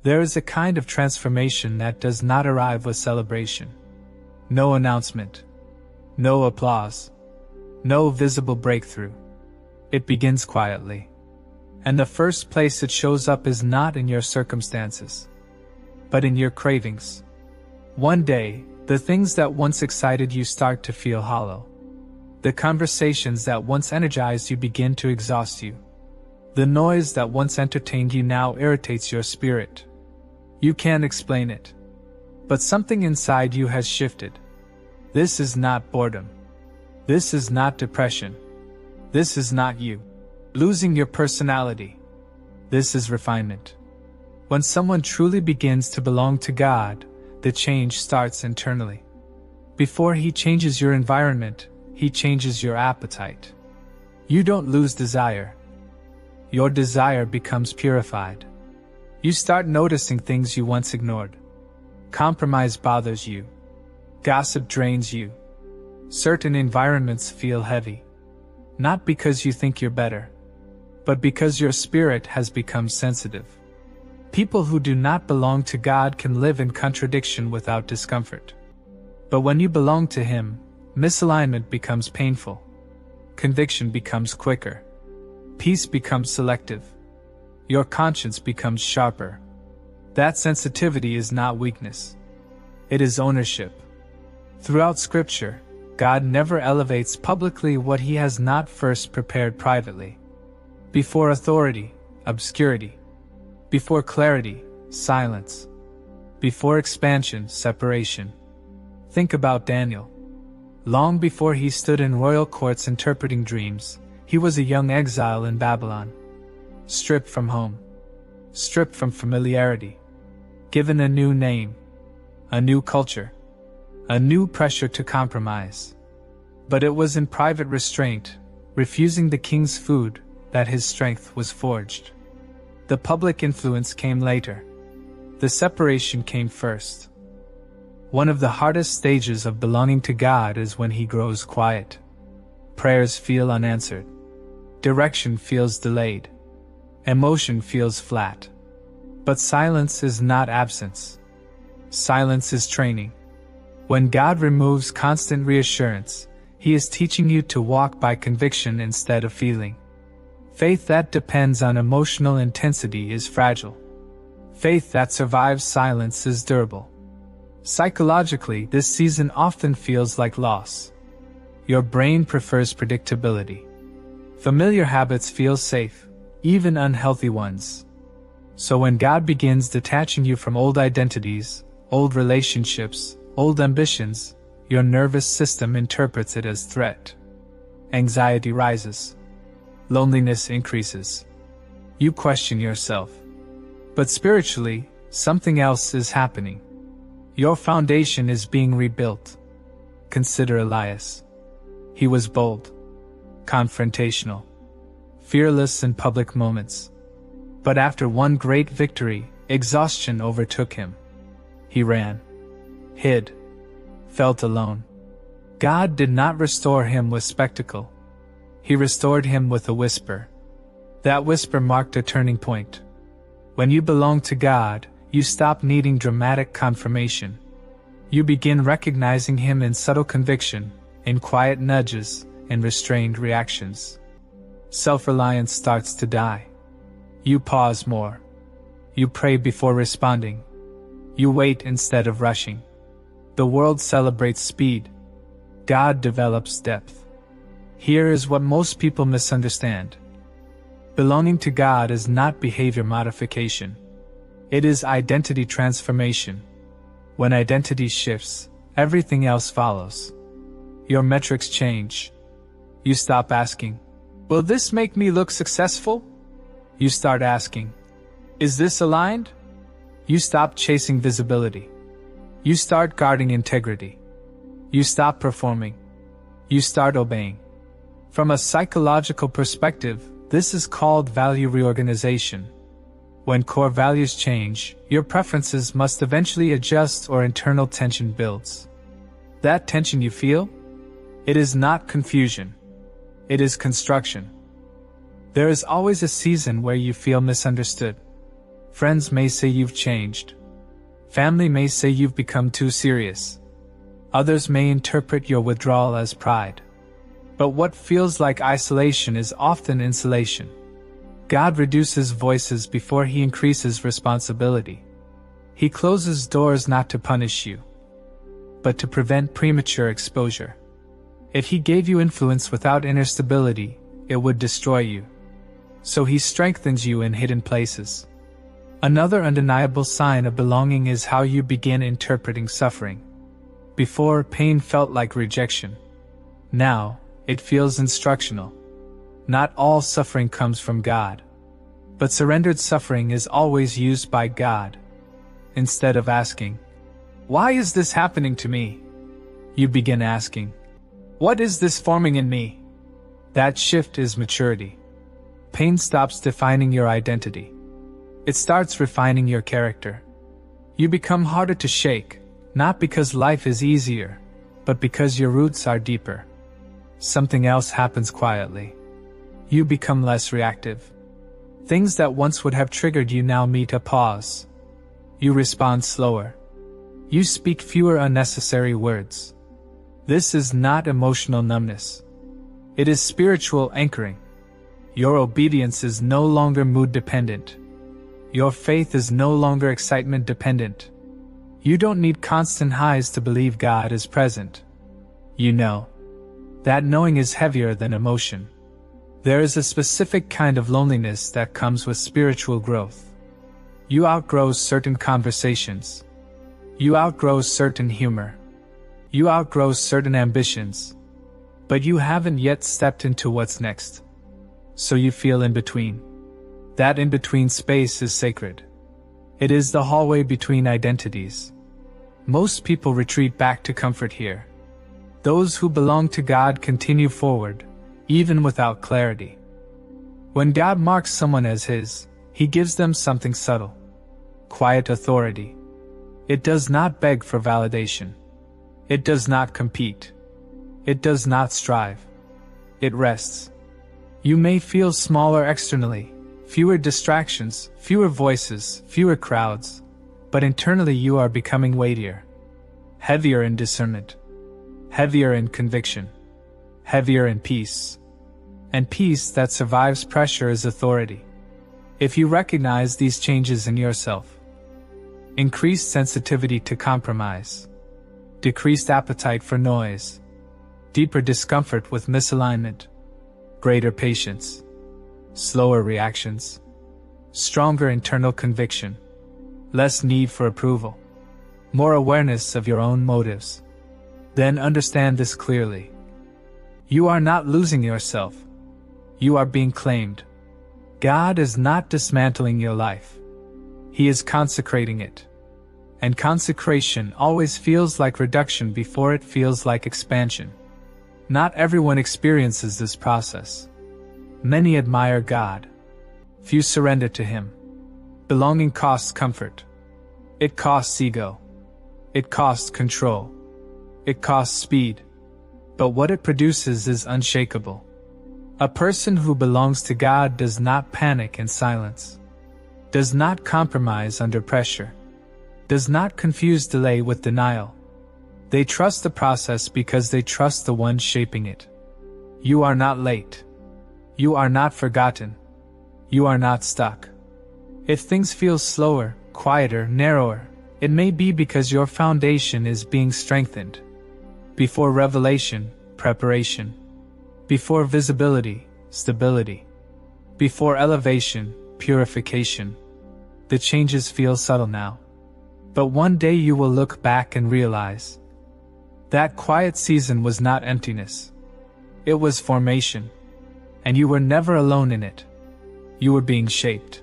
There is a kind of transformation that does not arrive with celebration. No announcement. No applause. No visible breakthrough. It begins quietly. And the first place it shows up is not in your circumstances, but in your cravings. One day, the things that once excited you start to feel hollow. The conversations that once energized you begin to exhaust you. The noise that once entertained you now irritates your spirit. You can't explain it, but something inside you has shifted. This is not boredom. This is not depression. This is not you losing your personality. This is refinement. When someone truly begins to belong to God, the change starts internally. Before He changes your environment, He changes your appetite. You don't lose desire. Your desire becomes purified. You start noticing things you once ignored. Compromise bothers you. Gossip drains you. Certain environments feel heavy. Not because you think you're better, but because your spirit has become sensitive. People who do not belong to God can live in contradiction without discomfort. But when you belong to Him, misalignment becomes painful. Conviction becomes quicker. Peace becomes selective. Your conscience becomes sharper. That sensitivity is not weakness. It is ownership. Throughout Scripture, God never elevates publicly what He has not first prepared privately. Before authority, obscurity. Before clarity, silence. Before expansion, separation. Think about Daniel. Long before he stood in royal courts interpreting dreams, he was a young exile in Babylon. Stripped from home. Stripped from familiarity. Given a new name. A new culture. A new pressure to compromise. But it was in private restraint, refusing the king's food, that his strength was forged. The public influence came later. The separation came first. One of the hardest stages of belonging to God is when He grows quiet. Prayers feel unanswered. Direction feels delayed. Emotion feels flat. But silence is not absence. Silence is training. When God removes constant reassurance, He is teaching you to walk by conviction instead of feeling. Faith that depends on emotional intensity is fragile. Faith that survives silence is durable. Psychologically, this season often feels like loss. Your brain prefers predictability. Familiar habits feel safe, even unhealthy ones. So when God begins detaching you from old identities, old relationships, old ambitions, your nervous system interprets it as threat. Anxiety rises. Loneliness increases. You question yourself. But spiritually, something else is happening. Your foundation is being rebuilt. Consider Elias. He was bold, confrontational, fearless in public moments. But after one great victory, exhaustion overtook him. He ran, hid, felt alone. God did not restore him with spectacle. He restored him with a whisper. That whisper marked a turning point. When you belong to God, you stop needing dramatic confirmation. You begin recognizing Him in subtle conviction, in quiet nudges, in restrained reactions. Self-reliance starts to die. You pause more. You pray before responding. You wait instead of rushing. The world celebrates speed. God develops depth. Here is what most people misunderstand. Belonging to God is not behavior modification. It is identity transformation. When identity shifts, everything else follows. Your metrics change. You stop asking, "Will this make me look successful?" You start asking, "Is this aligned?" You stop chasing visibility. You start guarding integrity. You stop performing. You start obeying. From a psychological perspective, this is called value reorganization. When core values change, your preferences must eventually adjust or internal tension builds. That tension you feel? It is not confusion. It is construction. There is always a season where you feel misunderstood. Friends may say you've changed. Family may say you've become too serious. Others may interpret your withdrawal as pride. But what feels like isolation is often insulation. God reduces voices before He increases responsibility. He closes doors not to punish you, but to prevent premature exposure. If He gave you influence without inner stability, it would destroy you. So He strengthens you in hidden places. Another undeniable sign of belonging is how you begin interpreting suffering. Before, pain felt like rejection. Now, it feels instructional. Not all suffering comes from God. But surrendered suffering is always used by God. Instead of asking, "Why is this happening to me?" you begin asking, "What is this forming in me?" That shift is maturity. Pain stops defining your identity. It starts refining your character. You become harder to shake, not because life is easier, but because your roots are deeper. Something else happens quietly. You become less reactive. Things that once would have triggered you now meet a pause. You respond slower. You speak fewer unnecessary words. This is not emotional numbness. It is spiritual anchoring. Your obedience is no longer mood dependent. Your faith is no longer excitement dependent. You don't need constant highs to believe God is present. You know. That knowing is heavier than emotion. There is a specific kind of loneliness that comes with spiritual growth. You outgrow certain conversations. You outgrow certain humor. You outgrow certain ambitions. But you haven't yet stepped into what's next. So you feel in between. That in-between space is sacred. It is the hallway between identities. Most people retreat back to comfort here. Those who belong to God continue forward, even without clarity. When God marks someone as His, He gives them something subtle. Quiet authority. It does not beg for validation. It does not compete. It does not strive. It rests. You may feel smaller externally, fewer distractions, fewer voices, fewer crowds, but internally you are becoming weightier. Heavier in discernment. Heavier in conviction. Heavier in peace. And peace that survives pressure is authority. If you recognize these changes in yourself, increased sensitivity to compromise, decreased appetite for noise, deeper discomfort with misalignment, greater patience, slower reactions, stronger internal conviction, less need for approval, more awareness of your own motives, then understand this clearly. You are not losing yourself. You are being claimed. God is not dismantling your life. He is consecrating it. And consecration always feels like reduction before it feels like expansion. Not everyone experiences this process. Many admire God. Few surrender to Him. Belonging costs comfort. It costs ego. It costs control. It costs speed. But what it produces is unshakable. A person who belongs to God does not panic in silence, does not compromise under pressure, does not confuse delay with denial. They trust the process because they trust the one shaping it. You are not late. You are not forgotten. You are not stuck. If things feel slower, quieter, narrower, it may be because your foundation is being strengthened. Before revelation, preparation. Before visibility, stability. Before elevation, purification. The changes feel subtle now. But one day you will look back and realize that quiet season was not emptiness. It was formation. And you were never alone in it. You were being shaped.